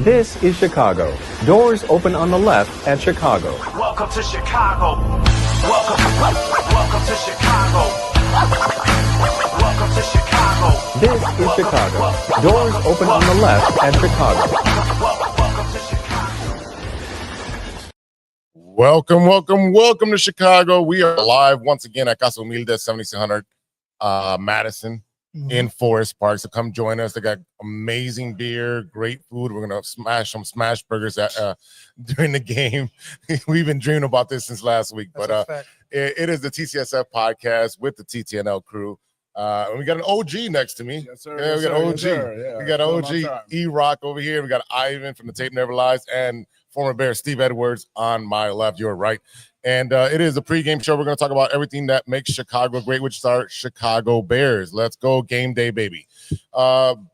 This is Chicago. Doors open on the left at Chicago. Welcome to Chicago. Welcome to Chicago. Welcome to Chicago. This is Chicago. Doors open on the left at Chicago. Welcome to Chicago. Welcome to Chicago. We are live once again at Casa Humilde 7600 Madison in Forest Park. So come join us. They got amazing beer, great food. We're gonna smash some smash burgers during the game. We've been dreaming about this since last week, but it is the TCSF podcast with the TTNL crew. And we got an OG next to me. Yes, sir. Yeah, we got OG. We got OG E-Rock over here. We got Ivan from the Tape Never Lies and former Bear Steve Edwards on my left, your right. And it is a pregame show. We're going to talk about everything that makes Chicago great, which is our Chicago Bears. Let's go game day, baby.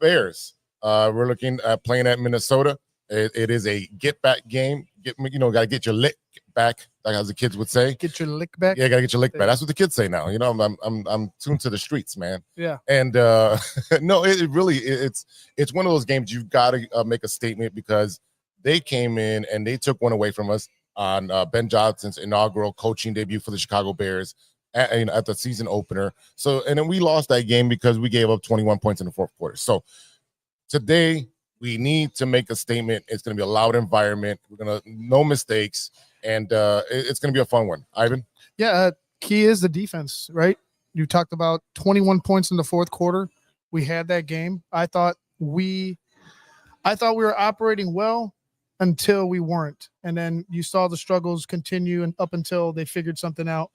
Bears. We're looking at playing at Minnesota. It is a get-back game. Got to get your lick back, like as the kids would say. Get your lick back. Yeah, got to get your lick back. That's what the kids say now. You know, I'm tuned to the streets, man. Yeah. And no, it's one of those games you've got to make a statement because they came in and they took one away from us on Ben Johnson's inaugural coaching debut for the Chicago Bears at the season opener. So, and then we lost that game because we gave up 21 points in the fourth quarter. So today we need to make a statement. It's going to be a loud environment. No mistakes. And it's going to be a fun one. Ivan? Yeah, key is the defense, right? You talked about 21 points in the fourth quarter. We had that game. I thought we were operating well until we weren't. And then you saw the struggles continue and up until they figured something out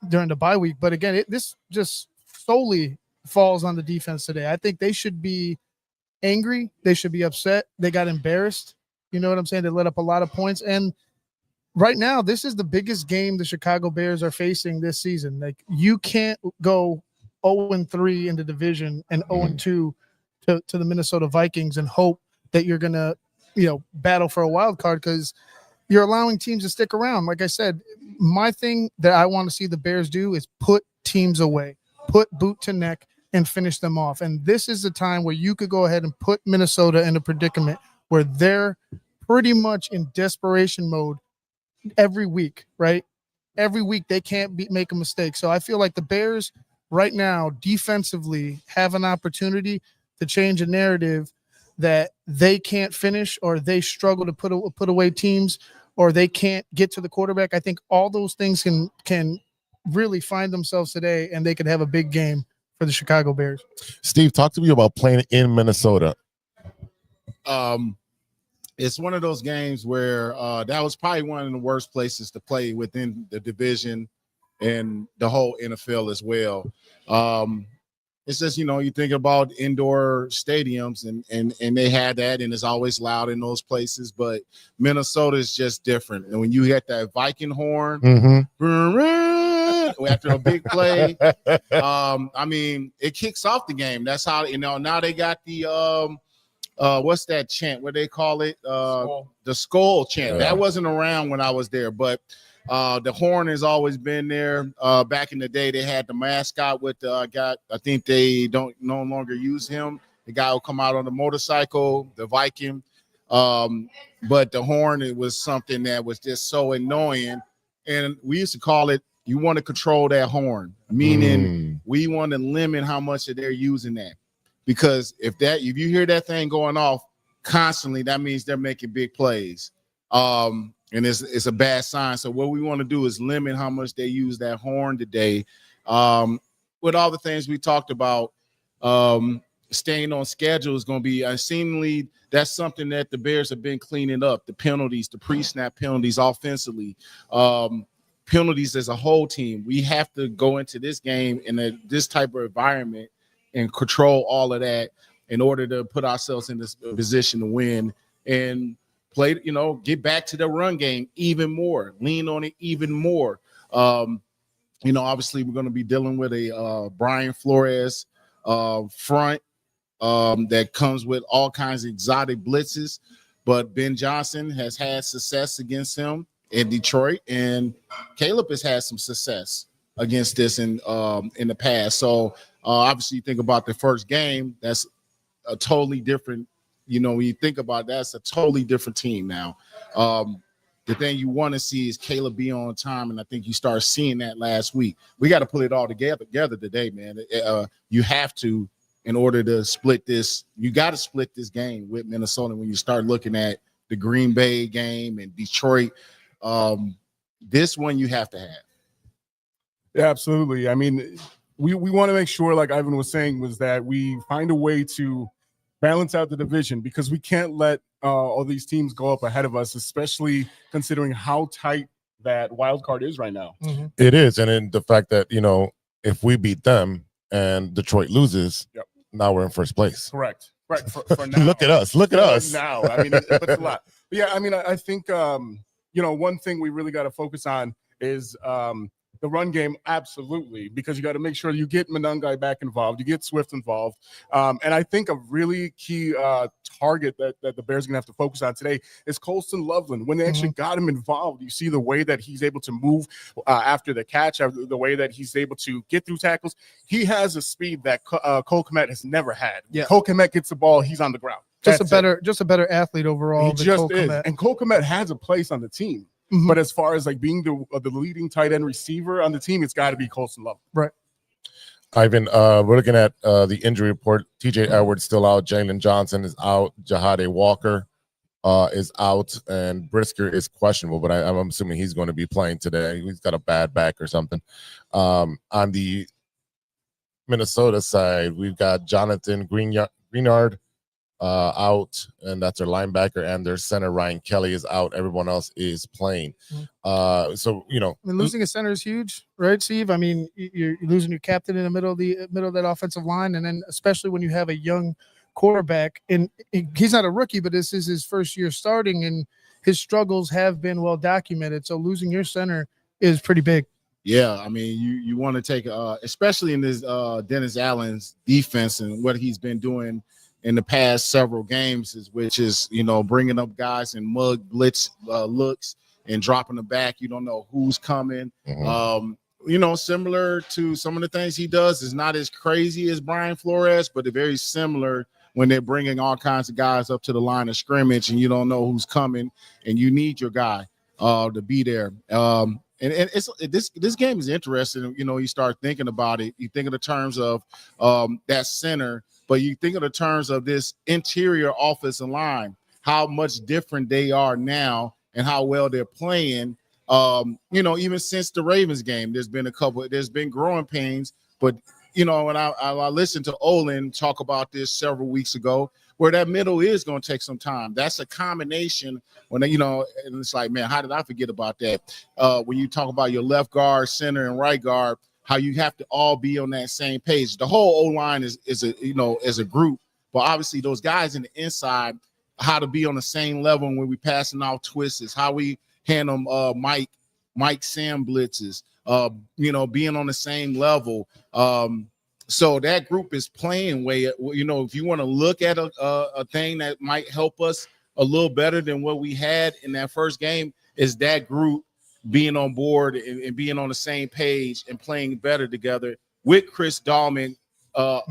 during the bye week. But again, this just solely falls on the defense today. I think they should be angry. They should be upset. They got embarrassed. You know what I'm saying? They let up a lot of points. And right now, this is the biggest game the Chicago Bears are facing this season. Like, you can't go 0-3 in the division and 0-2 to the Minnesota Vikings and hope that you're going to, battle for a wild card because you're allowing teams to stick around. Like I said, my thing that I want to see the Bears do is put teams away, put boot to neck and finish them off. And this is the time where you could go ahead and put Minnesota in a predicament where they're pretty much in desperation mode every week, right? Every week they can't make a mistake. So I feel like the Bears right now defensively have an opportunity to change a narrative that they can't finish or they struggle to put away teams or they can't get to the quarterback. I think all those things can really find themselves today and they could have a big game for the Chicago Bears. Steve, talk to me about playing in Minnesota. It's one of those games where that was probably one of the worst places to play within the division and the whole NFL as well. It's just, you think about indoor stadiums and they had that and it's always loud in those places, but Minnesota is just different. And when you get that Viking horn after a big play, it kicks off the game. That's how, now they got the what's that chant? What they call it? The skull chant. That wasn't around when I was there, but the horn has always been there. Back in the day, they had the mascot with the guy. I think they don't no longer use him. The guy will come out on the motorcycle, the Viking. But the horn, it was something that was just so annoying. And we used to call it, you want to control that horn, meaning we want to limit how much they're using that. Because if you hear that thing going off constantly, that means they're making big plays. And it's a bad sign. So what we want to do is limit how much they use that horn today. With all the things we talked about, staying on schedule is going to be seemingly that's something that the Bears have been cleaning up. The penalties, the pre-snap penalties offensively, penalties as a whole team. We have to go into this game in this type of environment and control all of that in order to put ourselves in this position to win and play, get back to the run game even more, lean on it even more. Obviously we're going to be dealing with a Brian Flores front that comes with all kinds of exotic blitzes, but Ben Johnson has had success against him in Detroit, and Caleb has had some success against this in the past. So obviously you think about the first game, that's a totally different when you think about that, that's a totally different team now. The thing you want to see is Caleb be on time, and I think you start seeing that last week. We got to put it all together today, man. You have to, in order to split this. You got to split this game with Minnesota when you start looking at the Green Bay game and Detroit. This one you have to have. Yeah, absolutely. I mean, we want to make sure, like Ivan was saying, was that we find a way to balance out the division, because we can't let all these teams go up ahead of us, especially considering how tight that wild card is right now. Mm-hmm. It is, and then the fact that if we beat them and Detroit loses, now we're in first place. Correct. Right. For now. Look at us. Look at us now. I mean, it's a lot. But yeah, I mean, I think one thing we really got to focus on is the run game, absolutely, because you got to make sure you get Monangai back involved, you get Swift involved. And I think a really key target that the Bears are going to have to focus on today is Colston Loveland. When they actually got him involved, you see the way that he's able to move after the catch, the way that he's able to get through tackles. He has a speed that Cole Kmet has never had. Yeah. Cole Kmet gets the ball, he's on the ground. Just a better athlete overall. He just is. And Cole Kmet has a place on the team. Mm-hmm. But as far as like being the leading tight end receiver on the team, it's got to be Colston Love. Right. Ivan, we're looking at the injury report. TJ Edwards still out. Jalen Johnson is out. Jahade Walker is out. And Brisker is questionable, but I'm assuming he's going to be playing today. He's got a bad back or something. On the Minnesota side, we've got Jonathan Greenyard out, and that's their linebacker, and their center Ryan Kelly is out. Everyone else is playing. So losing a center is huge, right, Steve? I mean, you're losing your captain in the middle of that offensive line, and then especially when you have a young quarterback, and he's not a rookie, but this is his first year starting, and his struggles have been well documented. So losing your center is pretty big. Yeah, I mean, you want to take, especially in this Dennis Allen's defense and what he's been doing in the past several games, which is bringing up guys in mug blitz looks and dropping the back. You don't know who's coming. Mm-hmm. Similar to some of the things he does, is not as crazy as Brian Flores, but they're very similar when they're bringing all kinds of guys up to the line of scrimmage, and you don't know who's coming, and you need your guy to be there. And this game is interesting. You start thinking about it. You think of the terms of that center, but you think of the terms of this interior offensive line, how much different they are now and how well they're playing. Even since the Ravens game, there's been growing pains. But, when I listened to Olin talk about this several weeks ago, where that middle is going to take some time. That's a combination and it's like, man, how did I forget about that? When you talk about your left guard, center, and right guard, how you have to all be on that same page. The whole O-line is a group, but obviously those guys in the inside, how to be on the same level when we passing off twists, how we handle Mike Sam blitzes, being on the same level. So that group is playing way, if you want to look at a thing that might help us a little better than what we had in that first game, is that group being on board and being on the same page and playing better together with Chris Dahlman,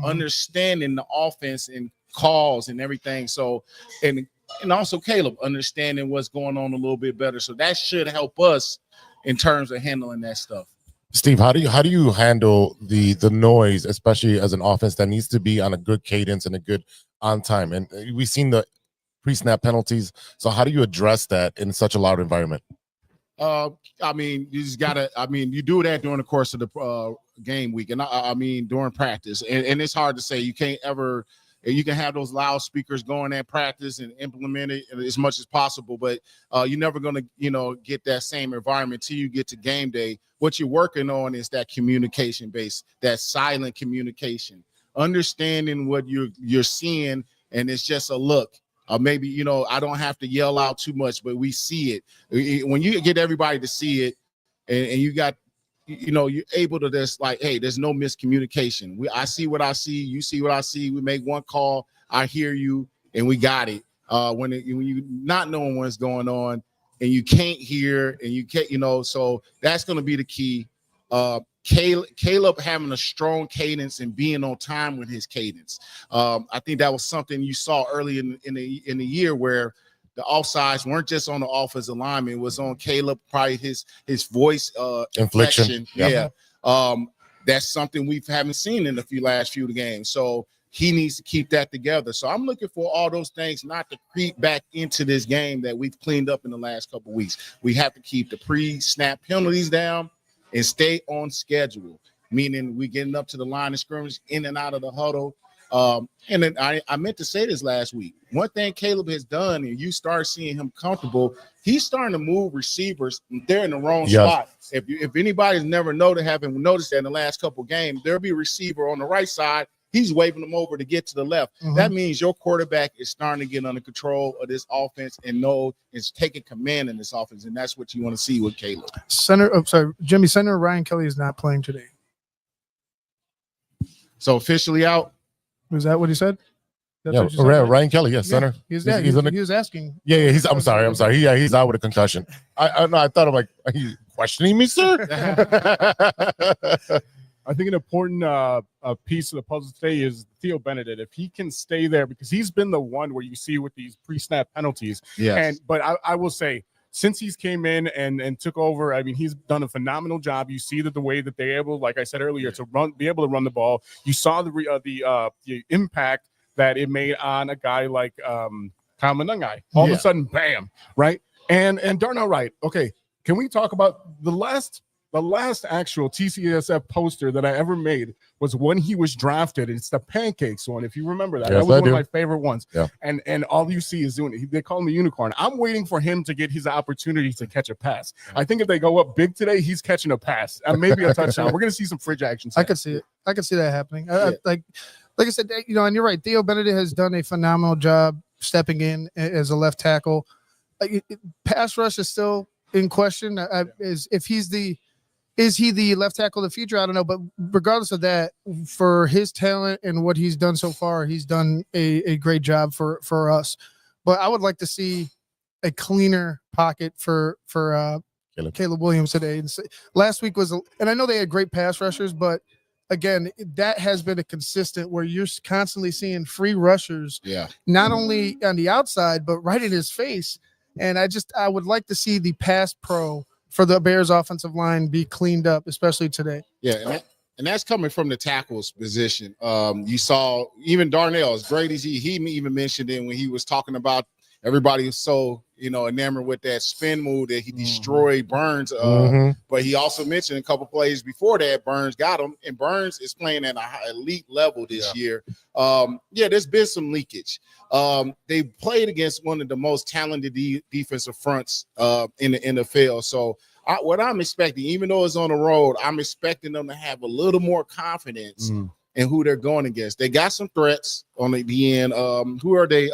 understanding the offense and calls and everything. So, and also Caleb understanding what's going on a little bit better. So that should help us in terms of handling that stuff. Steve, how do you handle the noise, especially as an offense that needs to be on a good cadence and a good on time? And we've seen the pre-snap penalties. So how do you address that in such a loud environment? You just gotta. You do that during the course of the game week, and during practice, and it's hard to say. You can't ever. You can have those loudspeakers going at practice and implement it as much as possible, but you're never gonna, get that same environment till you get to game day. What you're working on is that communication base, that silent communication, understanding what you're seeing, and it's just a look. Maybe, I don't have to yell out too much, but we see it. When you get everybody to see it, and you got, you're able to just like, hey, there's no miscommunication. I see what I see. You see what I see. We make one call. I hear you, and we got it. When you not knowing what's going on, and you can't hear, and you can't, so that's going to be the key. Caleb having a strong cadence and being on time with his cadence. I think that was something you saw early in the year where the offsides weren't just on the offensive lineman, it was on Caleb, probably his voice inflection. Yeah. That's something we haven't seen in the last few games. So he needs to keep that together. So I'm looking for all those things not to creep back into this game that we've cleaned up in the last couple of weeks. We have to keep the pre-snap penalties down and stay on schedule, meaning we getting up to the line of scrimmage, in and out of the huddle. And then I meant to say this last week. One thing Caleb has done, and you start seeing him comfortable, he's starting to move receivers. They're in the wrong spot. If anybody's never haven't noticed that in the last couple of games, there'll be a receiver on the right side. He's waving them over to get to the left. That means your quarterback is starting to get under control of this offense and is taking command in this offense. And that's what you want to see with Caleb. Jimmy, center Ryan Kelly is not playing today. So officially out. Was that what he said? Ryan Kelly, yes, center. He was asking. Yeah, I'm sorry. Yeah, he's out with a concussion. I thought I'm like, are you questioning me, sir? I think an important piece of the puzzle today is Theo Benedict. If he can stay there, because he's been the one where you see with these pre-snap penalties. Yes. But I will say, since he's came in and took over, I mean, he's done a phenomenal job. You see that the way that they're able, like I said earlier, to be able to run the ball. You saw the impact that it made on a guy like Casa Humilde. All of a sudden, bam, right? And Darnell Wright. Okay, can we talk about the last actual TCSF poster that I ever made was when he was drafted. It's the pancakes one, if you remember that. Yes, that was I one do. of my favorite ones. Yeah. And all you see is doing it. They call him the unicorn. I'm waiting for him to get his opportunity to catch a pass. I think if they go up big today, he's catching a pass. Maybe a touchdown. We're going to see some fridge action. I could see it. I could see that happening. Like I said, and you're right. Theo Benedict has done a phenomenal job stepping in as a left tackle. Pass rush is still in question. Is he the left tackle of the future? I don't know. But regardless of that, for his talent and what he's done so far, he's done a great job for us. But I would like to see a cleaner pocket for Caleb Williams today. And last week and I know they had great pass rushers, but again, that has been a consistent where you're constantly seeing free rushers, not only on the outside, but right in his face. And I would like to see the pass pro for the Bears offensive line be cleaned up, especially today. Yeah, and that's coming from the tackles position. You saw even Darnell, as great as he even mentioned it when he was talking about everybody was so enamored with that spin move that he destroyed Burns. But he also mentioned a couple plays before that Burns got him, and Burns is playing at an elite level this year. There's been some leakage. They played against one of the most talented defensive fronts in the NFL. So what I'm expecting, even though it's on the road, I'm expecting them to have a little more confidence in who they're going against. They got some threats on the end. Who are they?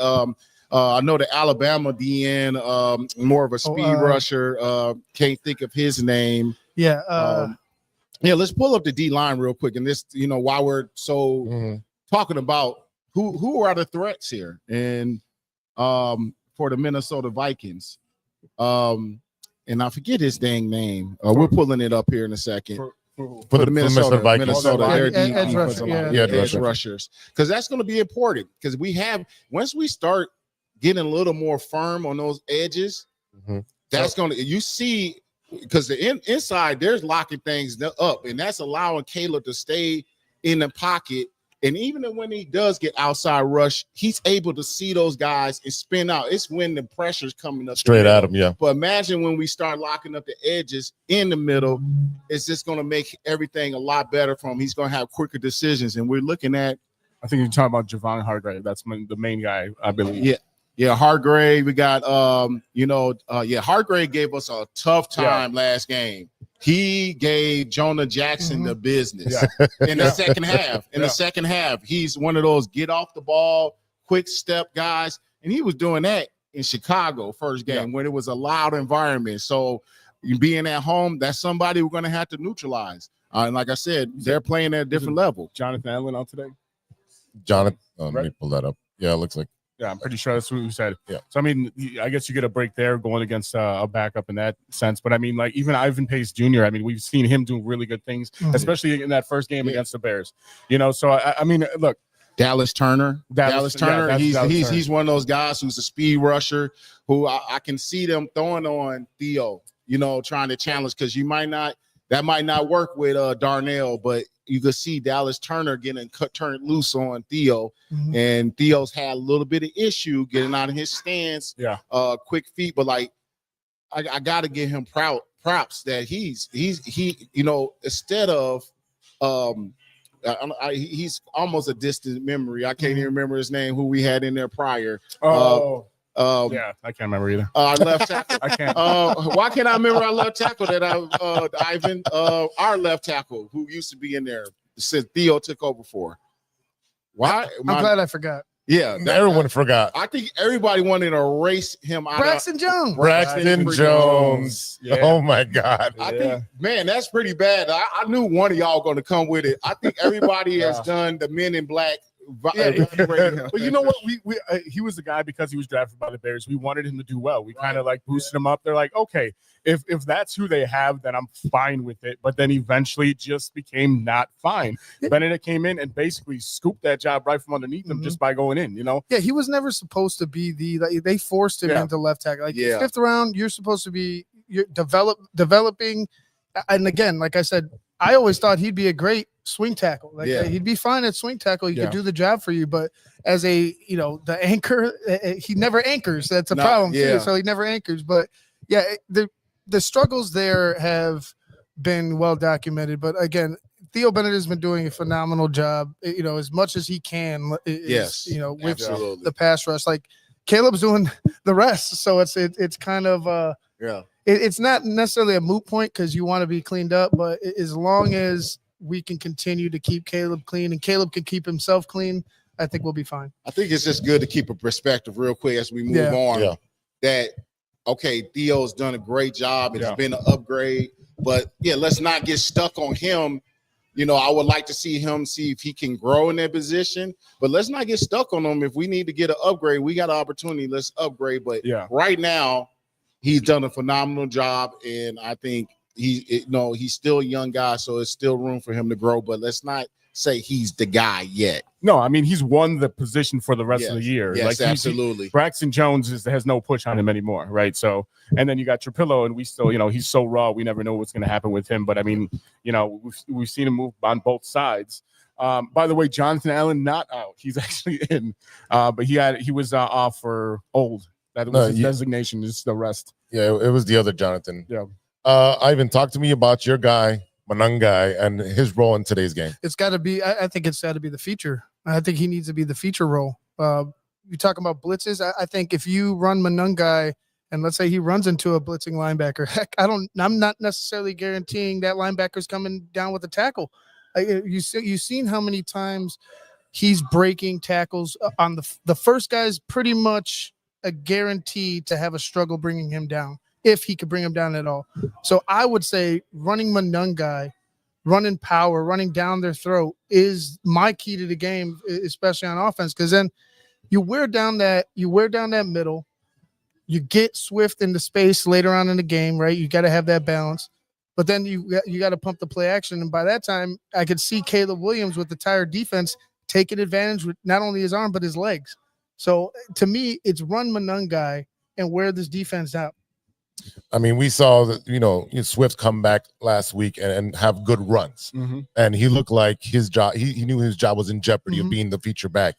I know the Alabama DN, more of a speed rusher. Can't think of his name. Let's pull up the D line real quick. And this, while we're talking about who are the threats here, and for the Minnesota Vikings, and I forget his dang name. We're pulling it up here in a second. For the Minnesota Vikings, edge rushers, because that's going to be important. Because once we start getting a little more firm on those edges, that's going to, you see, because the inside, there's locking things up, and that's allowing Caleb to stay in the pocket. And even when he does get outside rush, he's able to see those guys and spin out. It's when the pressure's coming up straight at him. Yeah. But imagine when we start locking up the edges in the middle, it's just going to make everything a lot better for him. He's going to have quicker decisions. And we're looking at, I think you're talking about Javon Hargrave. That's the main guy, I believe. Yeah, Hargrave. We got, Hargrave gave us a tough time last game. He gave Jonah Jackson the business in the second half. In the second half, he's one of those get off the ball, quick step guys. And he was doing that in Chicago first game when it was a loud environment. So being at home, that's somebody we're going to have to neutralize. And like I said, they're playing at a different level. Jonathan Allen out today? Jonathan, let me pull that up. Yeah, it looks like. Yeah, I'm pretty sure that's what we said. Yeah. So I mean, I guess you get a break there going against a backup in that sense. But I mean, like even Ivan Pace Jr. I mean, we've seen him do really good things, especially in that first game against the Bears. You know, so I mean, look, Dallas Turner. Dallas Turner. He's one of those guys who's a speed rusher who I can see them throwing on Theo, you know, trying to challenge because that might not work with Darnell, but you could see Dallas Turner getting turned loose on Theo, and Theo's had a little bit of issue getting out of his stance. Yeah. Quick feet, but like I got to give him props that he's you know, instead of he's almost a distant memory. I can't even remember his name. Who we had in there prior. Yeah, I can't remember either. Our left tackle. I can't. Why can't I remember our left tackle that Ivan, our left tackle who used to be in there since Theo took over for? Why? I'm glad I forgot. Yeah, Everyone forgot. I think everybody wanted to erase him out. Braxton Jones. Braxton Jones. Yeah. Oh my God. I think, man, that's pretty bad. I knew one of y'all going to come with it. I think everybody has done the Men in Black. But you know what? He was the guy because he was drafted by the Bears. We wanted him to do well. We kind of like boosted him up. They're like, okay, if that's who they have, then I'm fine with it. But then eventually just became not fine. Benedict came in and basically scooped that job right from underneath him just by going in, you know? Yeah, he was never supposed to be they forced him into left tackle. Like fifth round, you're supposed to be developing. And again, like I said, I always thought he'd be a great swing tackle. Like he'd be fine at swing tackle. He could do the job for you, but as a, you know, the anchor, he never anchors. That's a problem too. So he never anchors. But yeah, the struggles there have been well documented. But again, Theo Bennett has been doing a phenomenal job, you know, as much as he can. You know, with the pass rush. Like Caleb's doing the rest. So it's kind of it's not necessarily a moot point because you want to be cleaned up, but as long as we can continue to keep Caleb clean and Caleb can keep himself clean, I think we'll be fine. I think it's just good to keep a perspective real quick as we move on. Yeah. That okay, Theo's done a great job. It's been an upgrade, but let's not get stuck on him. You know, I would like to see if he can grow in that position, but let's not get stuck on him. If we need to get an upgrade, we got an opportunity. Let's upgrade. But right now, he's done a phenomenal job, and I think he's still a young guy, so there's still room for him to grow. But let's not say he's the guy yet. No, I mean he's won the position for the rest of the year. Yes, like absolutely. Braxton Jones has no push on him anymore, right? So, and then you got Trapillo, and we still, you know, he's so raw. We never know what's going to happen with him. But I mean, you know, we've seen him move on both sides. By the way, Jonathan Allen not out. He's actually in, but he was off for old. That was his designation. Just the rest. Yeah, it was the other Jonathan. Yeah. Ivan, talk to me about your guy, Monangai, and his role in today's game. It's got to be, I think it's got to be the feature. I think he needs to be the feature role. You talk about blitzes. I think if you run Monangai and let's say he runs into a blitzing linebacker, heck, I'm not necessarily guaranteeing that linebacker's coming down with a tackle. You've seen how many times he's breaking tackles on the first guy's pretty much a guarantee to have a struggle bringing him down, if he could bring him down at all. So I would say running Monangai, running power, running down their throat is my key to the game, especially on offense, because then you wear down that middle, you get Swift into space later on in the game, right? You got to have that balance, but then you got to pump the play action, and by that time, I could see Caleb Williams with the tired defense taking advantage with not only his arm but his legs. So to me, it's run Monangai and wear this defense out. I mean, we saw that, you know, Swift come back last week and have good runs. And he looked like his job, he knew his job was in jeopardy of being the feature back.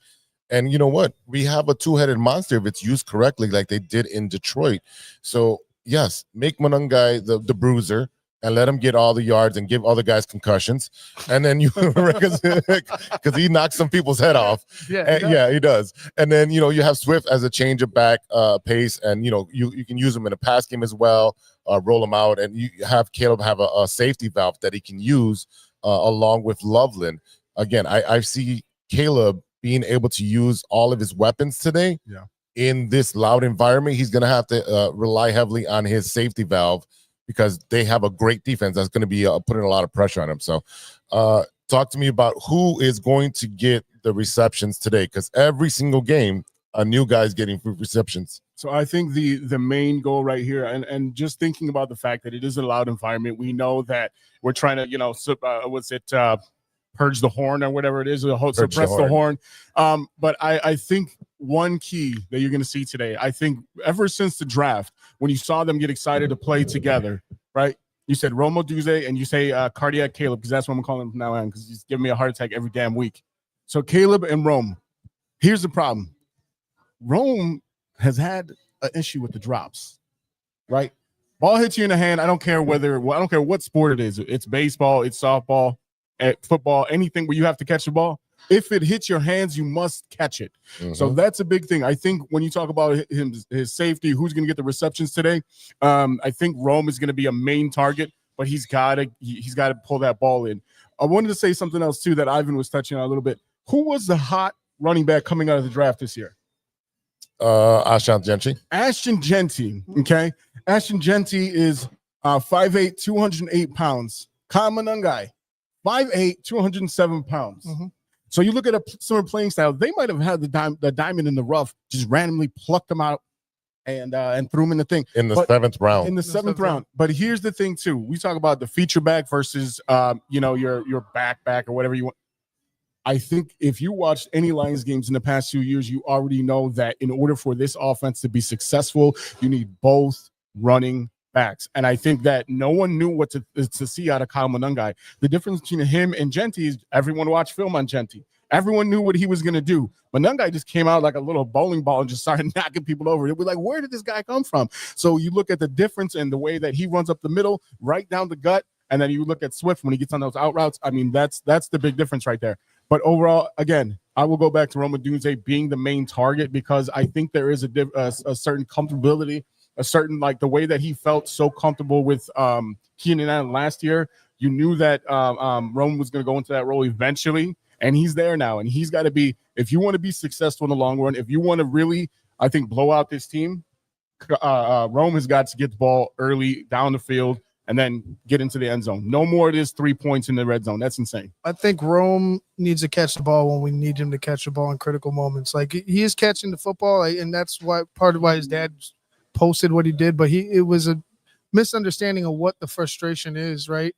And you know what? We have a two-headed monster if it's used correctly, like they did in Detroit. So yes, make Monangai the bruiser and let him get all the yards and give other guys concussions. And then because he knocks some people's head off. Yeah, he does. And then, you know, you have Swift as a change of back pace, and, you know, you can use him in a pass game as well, roll him out, and you have Caleb have a safety valve that he can use along with Loveland. Again, I see Caleb being able to use all of his weapons today. Yeah. In this loud environment, he's going to have to rely heavily on his safety valve, because they have a great defense that's going to be putting a lot of pressure on him. So talk to me about who is going to get the receptions today, because every single game new guys getting receptions. So I think the main goal right here, and just thinking about the fact that it is a loud environment, we know that we're trying to, purge the horn or whatever it is, suppress the horn. But I think one key that you're going to see today, I think ever since the draft, when you saw them get excited to play together, right? You said Romo Duze and you say Cardiac Caleb, because that's what I'm calling him from now on, because he's giving me a heart attack every damn week. So Caleb and Rome. Here's the problem. Rome has had an issue with the drops, right? Ball hits you in the hand. I don't care what sport it is. It's baseball, it's softball, football, anything where you have to catch the ball. If it hits your hands, you must catch it. Mm-hmm. So that's a big thing. I think when you talk about his safety, who's going to get the receptions today, I think Rome is going to be a main target, but he's got to pull that ball in. I wanted to say something else too that Ivan was touching on a little bit. Who was the hot running back coming out of the draft this year? Ashton Genty. Ashton Genty. Okay. Ashton Genty is 5'8", 208 pounds. Casa Humilde, 5'8", 207 pounds. Mm-hmm. So you look at a similar playing style, they might have had the diamond in the rough, just randomly plucked them out and threw them in the thing. In the seventh round. In the seventh round. But here's the thing, too. We talk about the feature back versus, your back or whatever you want. I think if you watched any Lions games in the past few years, you already know that in order for this offense to be successful, you need both running backs. And I think that no one knew what to see out of Shayne Marsaw. The difference between him and Genty is everyone watched film on Genty. Everyone knew what he was going to do. Marsaw just came out like a little bowling ball and just started knocking people over. It was like, where did this guy come from? So you look at the difference in the way that he runs up the middle, right down the gut, and then you look at Swift when he gets on those out routes. I mean, that's the big difference right there. But overall, again, I will go back to Rome Odunze being the main target because I think there is a certain comfortability, a certain the way that he felt so comfortable with Keenan Allen last year. You knew that Rome was going to go into that role eventually, and he's there now. And he's got to be, if you want to be successful in the long run, if you want to really, I think, blow out this team, Rome has got to get the ball early down the field and then get into the end zone. No more of this 3 points in the red zone. That's insane. I think Rome needs to catch the ball when we need him to catch the ball in critical moments. Like he is catching the football, and that's part of why his dad posted what he did. But it was a misunderstanding of what the frustration is, right?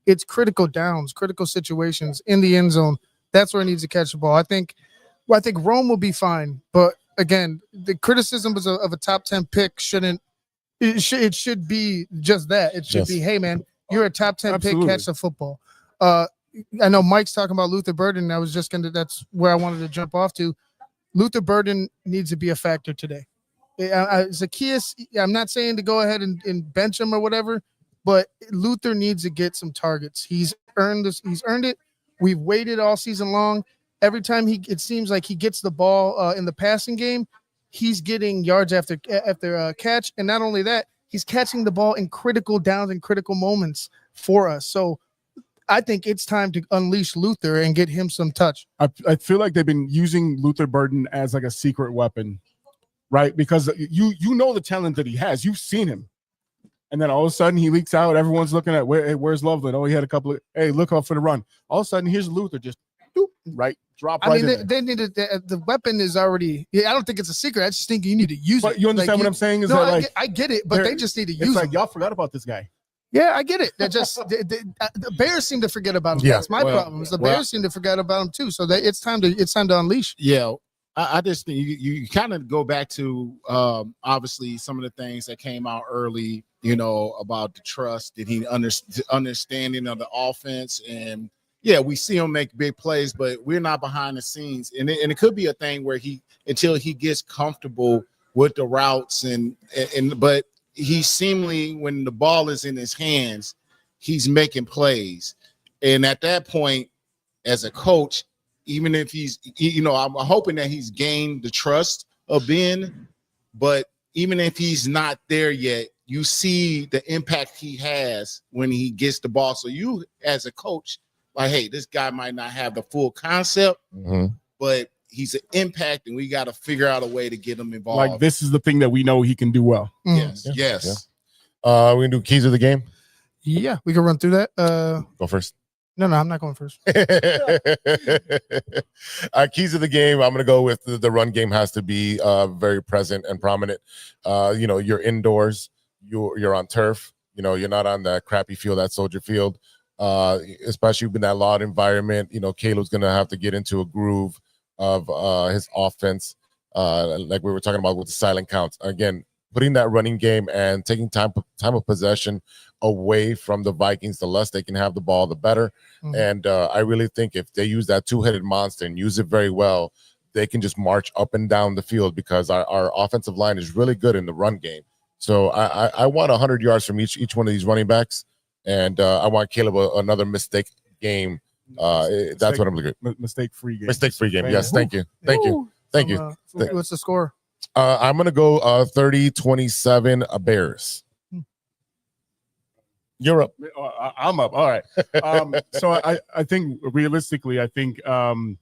It's critical downs, critical situations in the end zone. That's where he needs to catch the ball. I think Rome will be fine. But again, the criticism of a top 10 pick shouldn't. It should be just that. It should be, hey, man, you're a top 10 pick, catch the football. I know Mike's talking about Luther Burden. That's where I wanted to jump off to. Luther Burden needs to be a factor today. Zacchaeus, I'm not saying to go ahead and bench him or whatever, but Luther needs to get some targets. He's earned this. He's earned it. We've waited all season long. Every time it seems like he gets the ball in the passing game, he's getting yards after catch. And not only that, he's catching the ball in critical downs and critical moments for us. So I think it's time to unleash Luther and get him some touch. I feel like they've been using Luther Burden as like a secret weapon, right? Because you know the talent that he has. You've seen him. And then all of a sudden he leaks out. Everyone's looking at where's Loveland? Oh, he had a couple of, hey, look out for the run. All of a sudden here's Luther just right. Drop right. I mean, they needed the weapon is already. I don't think it's a secret. I just think you need to use but it. You understand what I'm saying? I get it, but they just need to use it. Y'all forgot about this guy. Yeah, I get it. That just the Bears seem to forget about him. Yeah. That's my problem. The Bears seem to forget about him too. So it's time to unleash. Yeah, I just think you kind of go back to obviously some of the things that came out early. About the trust that he understanding of the offense and. Yeah, we see him make big plays, but we're not behind the scenes. And it could be a thing where until he gets comfortable with the routes but he seemingly, when the ball is in his hands, he's making plays. And at that point, as a coach, even if he's, I'm hoping that he's gained the trust of Ben, but even if he's not there yet, you see the impact he has when he gets the ball. So you, as a coach, like, hey, this guy might not have the full concept, but he's an impact, and we got to figure out a way to get him involved. Like, this is the thing that we know he can do well. Yes. We're going to do keys of the game? Yeah, we can run through that. Go first. No, I'm not going first. Keys of the game. I'm going to go with the run game has to be very present and prominent. You're indoors. You're on turf. You're not on that crappy field, that Soldier Field. Especially in that loud environment. Caleb's going to have to get into a groove of his offense, like we were talking about with the silent counts. Again, putting that running game and taking time of possession away from the Vikings, the less they can have the ball, the better. Mm-hmm. And I really think if they use that two-headed monster and use it very well, they can just march up and down the field because our offensive line is really good in the run game. So I want 100 yards from each one of these running backs, and I want Caleb another mistake game. That's what I'm looking at. Mistake-free game. Mistake-free game. Yes, thank you. Thank you. What's the score? I'm going to go 30-27 Bears. You're up. I'm up. All right. So I think realistically,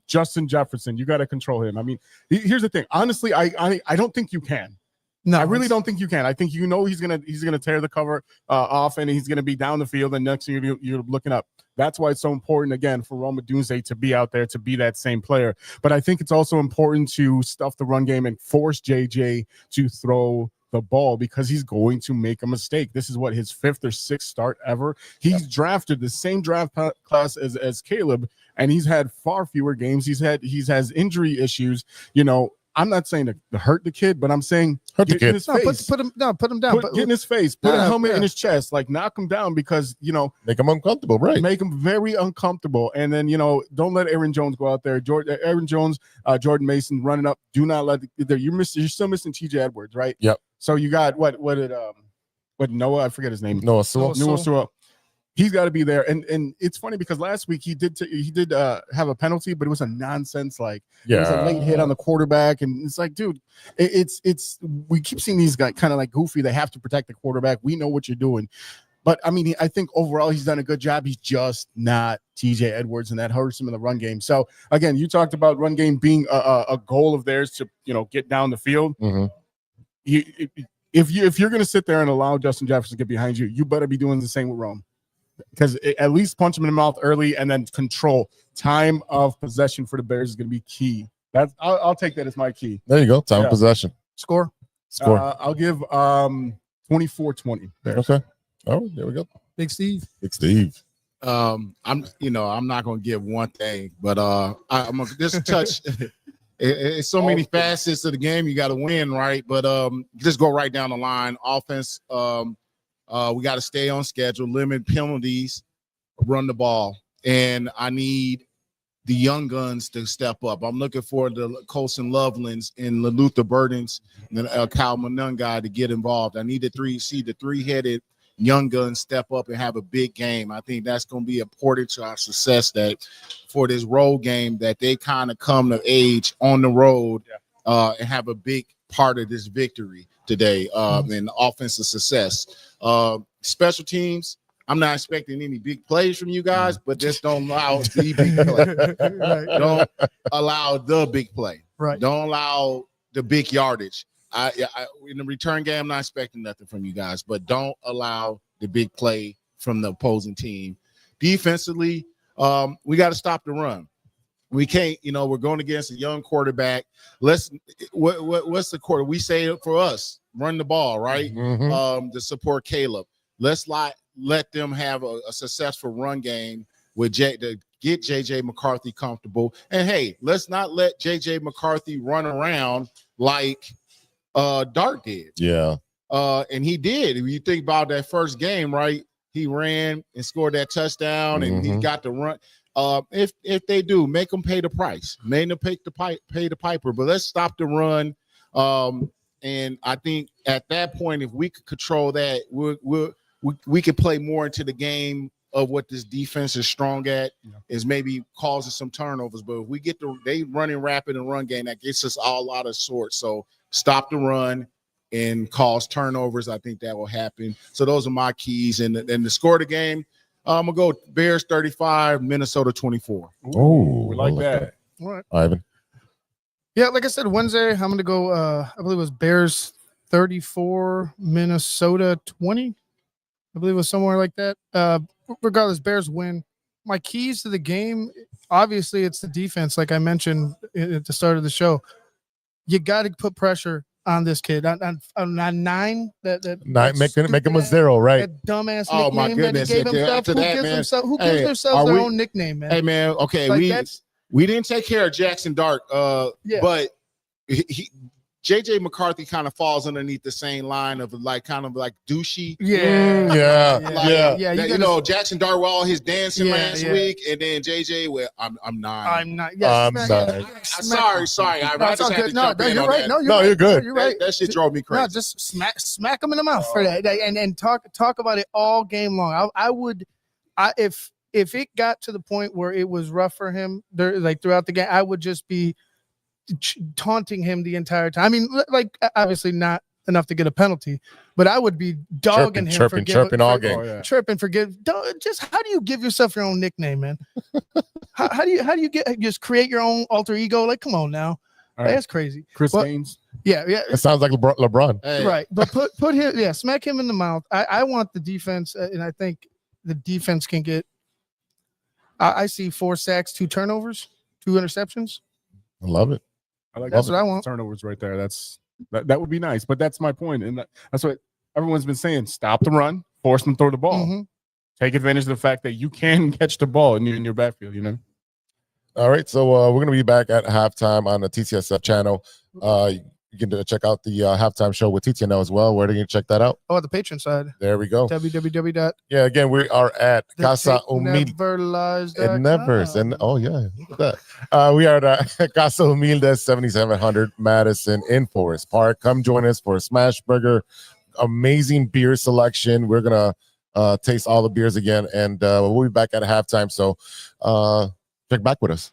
Justin Jefferson, you got to control him. I mean, here's the thing. Honestly, I don't think you can. No, I really don't think you can. I think he's gonna tear the cover off, and he's gonna be down the field. And next thing you're looking up. That's why it's so important again for Roma Dunze to be out there to be that same player. But I think it's also important to stuff the run game and force JJ to throw the ball because he's going to make a mistake. This is what his 5th or 6th start ever. He's drafted the same draft class as Caleb, and he's had far fewer games. He's has injury issues. I'm not saying to hurt the kid, but I'm saying hurt the kid. In his face. Put him down. Get in his face. Put a helmet in his chest. Like knock him down because make him uncomfortable, right? Make him very uncomfortable, and then don't let Aaron Jones go out there. Aaron Jones, Jordan Mason running up. Do not let you're still missing T.J. Edwards, right? Yep. So you got what Noah? I forget his name. Noah Sewell. He's got to be there, and it's funny because last week he did have a penalty, but it was a nonsense it was a late hit on the quarterback, and it's like, dude, it's we keep seeing these guys kind of like goofy. They have to protect the quarterback. We know what you're doing, but I mean, I think overall he's done a good job. He's just not T.J. Edwards, and that hurts him in the run game. So again, you talked about run game being a goal of theirs to get down the field. Mm-hmm. If you're going to sit there and allow Justin Jefferson to get behind you, you better be doing the same with Rome. Because at least punch him in the mouth early and then control time of possession for the Bears is going to be key. I'll take that as my key. There you go. Time of possession. Score. I'll give 24-20. Okay. Oh, there we go. Big Steve. I'm not going to give one thing, but I'm going to just touch. It's so many facets of the game. You got to win, right? But just go right down the line. Offense. We got to stay on schedule, limit penalties, run the ball. And I need the young guns to step up. I'm looking for the Colson Lovelands and the Luther Burdens and Casa Humilde to get involved. I need the three-headed young guns step up and have a big game. I think that's going to be important to our success that for this road game that they kind of come to age on the road and have a big part of this victory today and offensive success. Special teams, I'm not expecting any big plays from you guys, but just don't allow the big play. Right. Don't allow the big play. Right. Don't allow the big yardage. I in the return game, I'm not expecting nothing from you guys, but don't allow the big play from the opposing team. Defensively, we got to stop the run. We can't, we're going against a young quarterback. What's the quarter? We say it for us, run the ball, right? Mm-hmm. To support Caleb. Let's let them have a successful run game with to get JJ McCarthy comfortable. And hey, let's not let JJ McCarthy run around like Dart did. Yeah. And he did. If you think about that first game, right? He ran and scored that touchdown, and he got the run. If they do, make them pay the price. Make them pay the piper. But let's stop the run. And I think at that point, if we could control that, we could play more into the game of what this defense is strong at, is maybe causing some turnovers. But if we get they running rapid and run game, that gets us all out of sorts. So stop the run and cause turnovers. I think that will happen. So those are my keys. And the score of the game, I'm going to go Bears 35, Minnesota 24. Oh, we like that. All right. Ivan. Yeah, like I said, Wednesday, I'm going to go, I believe it was Bears 34, Minnesota 20. I believe it was somewhere like that. Regardless, Bears win. my keys to the game, obviously, it's the defense. Like I mentioned at the start of the show, you got to put pressure on this kid. On 9, make him a 0, right? That dumbass Oh, my nickname that he goodness. gave Yeah, himself. after Who that, gives man. himself? Who Hey, gives themselves are their we- own nickname, man? Hey, man. Okay, Like, we didn't take care of Jackson Dart, Yeah. but JJ McCarthy kind of falls underneath the same line of like kind of like douchey. Yeah. Like, yeah. you know, Jackson Dart with all his dancing Yeah, last yeah. week, and then JJ, well, I'm 9. I'm not. Yes, I'm sorry. Sorry. I No, it's all just had good. to No, jump in you're on right. that. No, you're No, right. you're good. You're right. That shit drove me crazy. No, just smack him in the mouth for that, and talk about it all game long. If it got to the point where it was rough for him, there like throughout the game, I would just be taunting him the entire time. I mean, like obviously not enough to get a penalty, but I would be dogging him for chirping all game. Oh, yeah. chirping for just how do you give yourself your own nickname, man? how do you just create your own alter ego? Like, come on now, All right. that's crazy. Chris Well, Haynes. Yeah, It sounds like LeBron. Hey, right. But put him, smack him in the mouth. I want the defense, and I think the defense can get. I see 4 sacks, 2 turnovers, 2 interceptions. I love it. I like That's that. what I want. Turnovers right there. That would be nice. But that's my point, and that's what everyone's been saying. Stop the run, force them to throw the ball. Mhm. Take advantage of the fact that you can catch the ball in your backfield. You know. All right, so we're gonna be back at halftime on the TTSF channel. You can check out the halftime show with TTNL as well. Where do you check that out? Oh, the patron side. There we go. www. Yeah, again, we are at Casa Humilde. Neverlies.com. It nevers. And oh yeah, look at that. We are at Casa Humilde 7700 Madison in Forest Park. Come join us for a smash burger. Amazing beer selection. We're gonna taste all the beers again, and we'll be back at halftime. So check back with us.